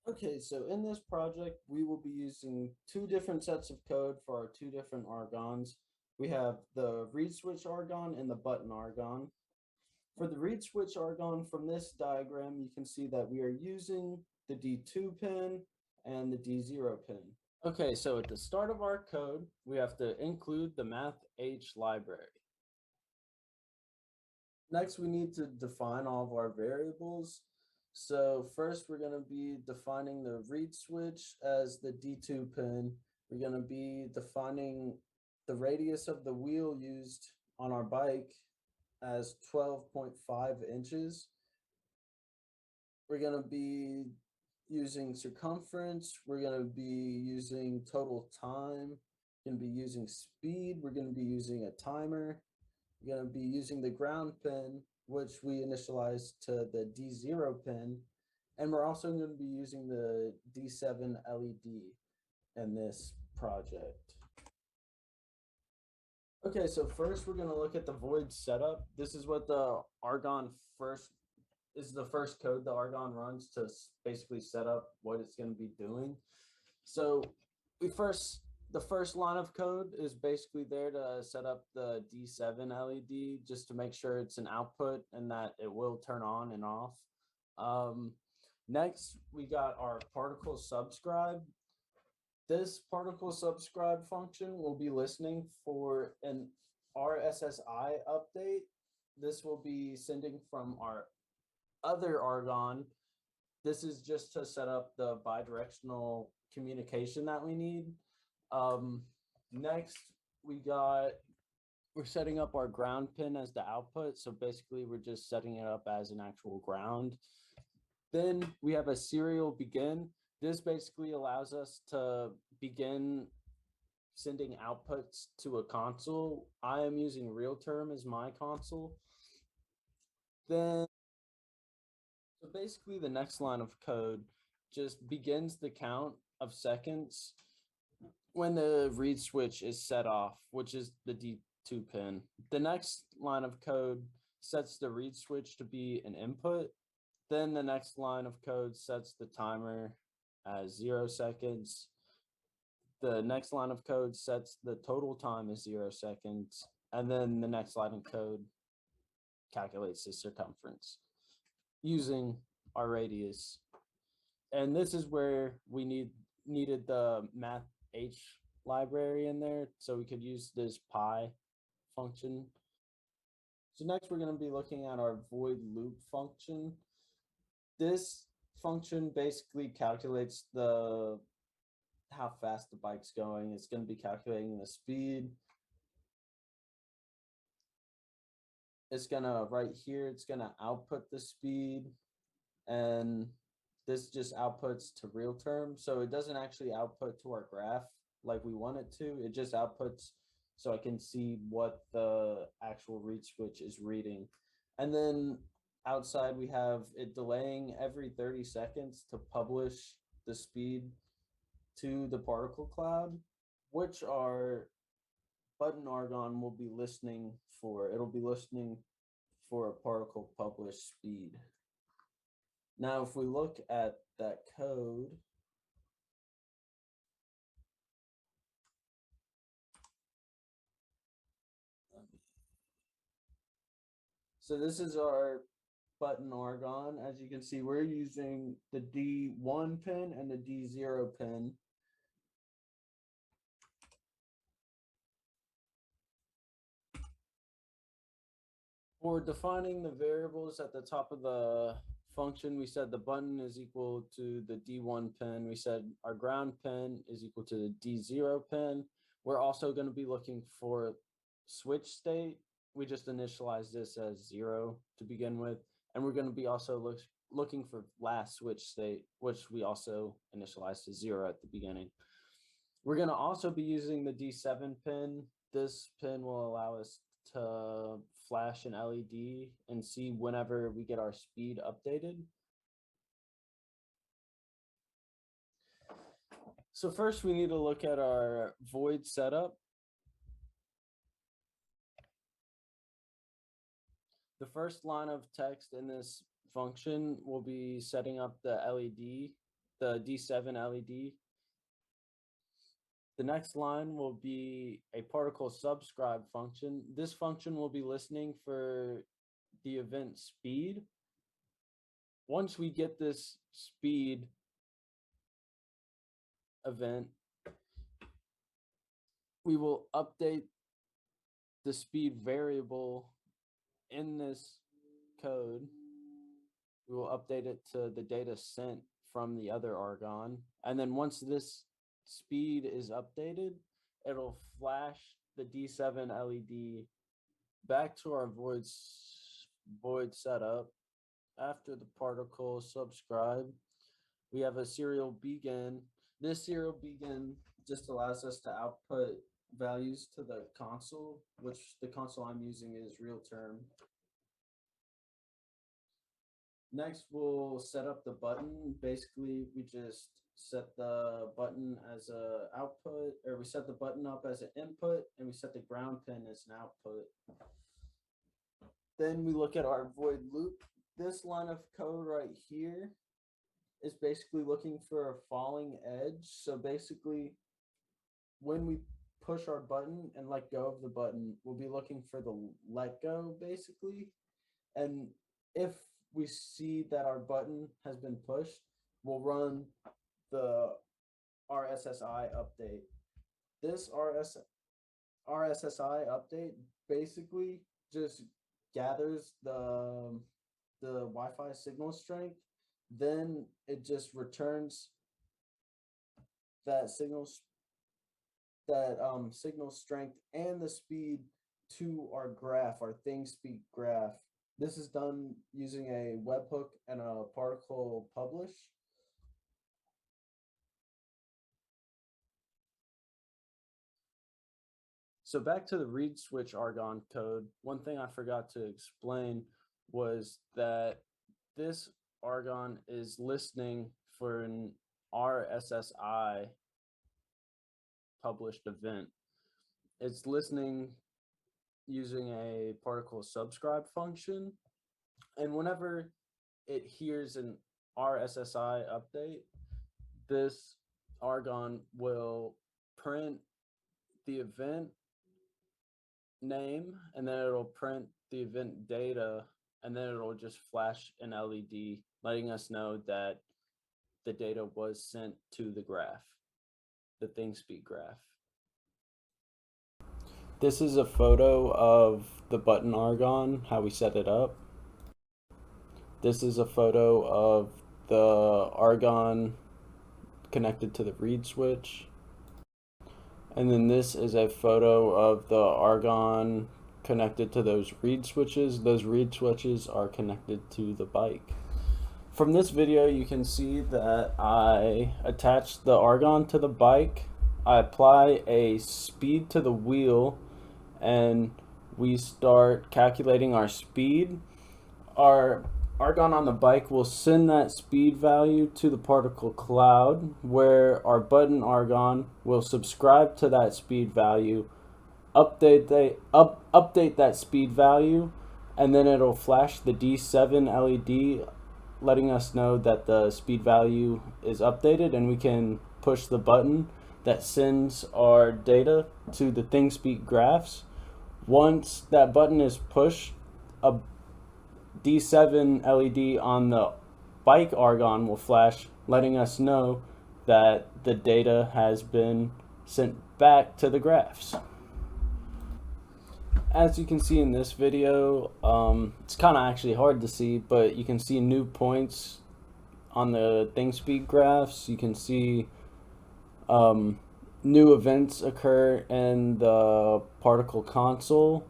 Okay, so in this project, we will be using two different sets of code for our two different argons. We have the read switch argon and the button argon. For the read switch argon from this diagram, you can see that we are using the D2 pin and the D0 pin. Okay, so at the start of our code, we have to include the math H library. Next, we need to define all of our variables. So first, we're going to be defining the read switch as the D2 pin. We're going to be defining the radius of the wheel used on our bike as 12.5 inches. We're going to be using circumference. We're going to be using total time. We're going to be using speed. We're going to be using a timer. We're going to be using the ground pin, which we initialized to the D0 pin. And we're also going to be using the D7 LED in this project. Okay, so first we're going to look at the void setup. This is what the Argon is the first code the Argon runs to basically set up what it's going to be doing. So the first line of code is basically there to set up the D7 LED just to make sure it's an output and that it will turn on and off. Next, we got our particle subscribe. This particle subscribe function will be listening for an RSSI update. This will be sending from our other Argon. This is just to set up the bidirectional communication that we need. Next, we're setting up our ground pin as the output. So basically we're just setting it up as an actual ground. Then we have a serial begin. This basically allows us to begin sending outputs to a console. I am using RealTerm as my console. Then, so basically the next line of code just begins the count of seconds when the read switch is set off, which is the D2 pin. The next line of code sets the read switch to be an input. Then the next line of code sets the timer as 0 seconds. The next line of code sets the total time as 0 seconds. And then the next line of code calculates the circumference using our radius. And this is where we needed the math H library in there so we could use this pi function. So next we're going to be looking at our void loop function. This function basically calculates how fast the bike's going. It's going to be calculating the speed. It's going to, right here, it's going to output the speed. And this just outputs to RealTerm. So it doesn't actually output to our graph like we want it to. It just outputs so I can see what the actual read switch is reading. And then outside we have it delaying every 30 seconds to publish the speed to the particle cloud, which our button Argon will be listening for. It'll be listening for a particle publish speed. Now, if we look at that code, so this is our button Argon. As you can see, we're using the D1 pin and the D0 pin. For defining the variables at the top of the function, we said the button is equal to the D1 pin. We said our ground pin is equal to the D0 pin. We're also going to be looking for switch state. We just initialized this as 0 to begin with. And we're going to be also looking for last switch state, which we also initialized as 0 at the beginning. We're going to also be using the D7 pin. This pin will allow us to flash an LED and see whenever we get our speed updated. So first we need to look at our void setup. The first line of text in this function will be setting up the LED the D7 LED. The next line will be a particle subscribe function. This function will be listening for the event speed. Once we get this speed event, we will update the speed variable in this code. We will update it to the data sent from the other Argon. And then once this speed is updated, it'll flash the D7 LED back to our void setup. After the particle subscribe, we have a serial begin. This serial begin just allows us to output values to the console, which the console I'm using is real term. Next, we'll set up the button. Basically, we just set the button as a output, or we set the button up as an input, and we set the ground pin as an output. Then we look at our void loop. This line of code right here is basically looking for a falling edge. So basically, when we push our button and let go of the button, we'll be looking for the let go basically. And if we see that our button has been pushed, we'll run the RSSI update. This RSSI update basically just gathers the Wi-Fi signal strength, then it just returns that signal strength and the speed to our graph, our thing speed graph. This is done using a webhook and a particle publish. So back to the read switch Argon code, one thing I forgot to explain was that this Argon is listening for an RSSI published event. It's listening using a particle subscribe function, and whenever it hears an RSSI update, this Argon will print the event name, and then it'll print the event data, and then it'll just flash an LED letting us know that the data was sent to the graph, the thing speed graph. This is a photo of the button Argon, how we set it up. This is a photo of the Argon connected to the read switch. And then this is a photo of the Argon connected to those read switches. Those read switches are connected to the bike. From this video, you can see that I attached the Argon to the bike. I apply a speed to the wheel, and we start calculating our speed. Our Argon on the bike will send that speed value to the particle cloud, where our button Argon will subscribe to that speed value, update that speed value, and then it'll flash the D7 LED letting us know that the speed value is updated, and we can push the button that sends our data to the thing speed graphs. Once that button is pushed, a D7 LED on the bike Argon will flash, letting us know that the data has been sent back to the graphs. As you can see in this video, it's kind of actually hard to see, but you can see new points on the thing speed graphs. You can see new events occur in the particle console.